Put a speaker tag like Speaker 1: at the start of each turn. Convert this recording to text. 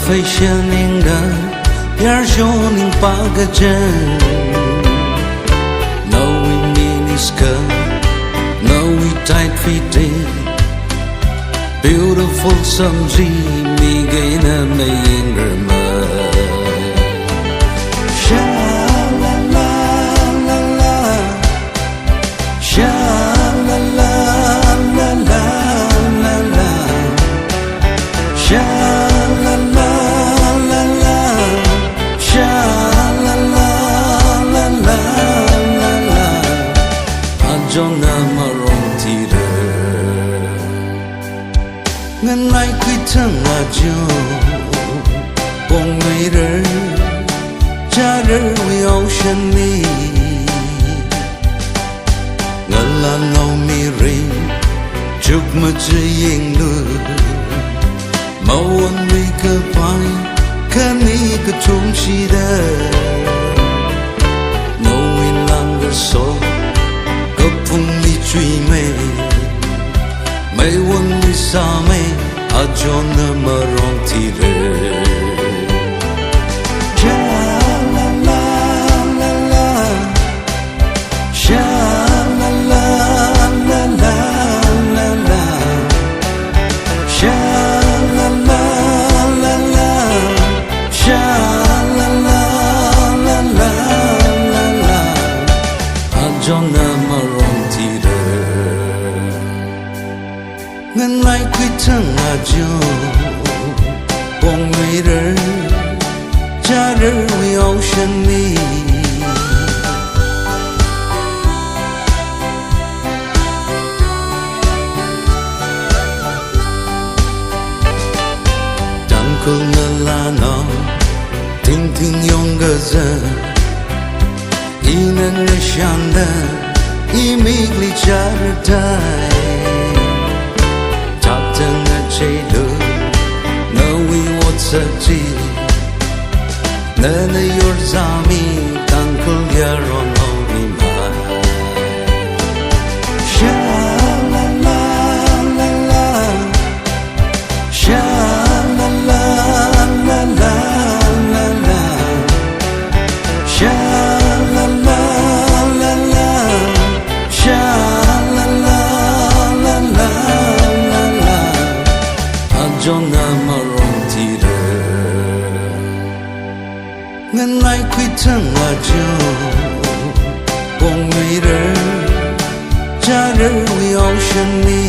Speaker 1: fashioninga yar shoning pagajan no we miniskirt no we tight fitting beautiful samji mi gaina mayinger ma sha la la la la sha la la la la la la sha la la la la sha la la la la la la ajona marong tira ngân ai quy thăng là jo bong mây rơi cha rơi vì ocean mi ngân là ngâu mi ring chúc mà chỉ yên lưu màu anh vì cơ phai khá ni cơ trông chi đa ngâu in lang đờ so cấp phung mi truy mê mây quân đi xa mê a cho nơ mơ rong thì rê cha la la la la cha la la la la la la cha la la la la cha la la la la la la a cho nơ mơ rong thì rê ngân ai quy thăng là jo bong mây rơi cha rơi vì ocean mi chẳng có ngờ là nó thinh thinh yong gơ giờ inen le shanda imigli charatai Jailer, no we what's a G. None of your zami, uncle Yaron only mine. Sha la la la la, sha la la la la la la, sha la la la la, sha la la la la. Jona marong tira ngân ai quy thăng là jo bong mây rơi cha rơi vì ocean mi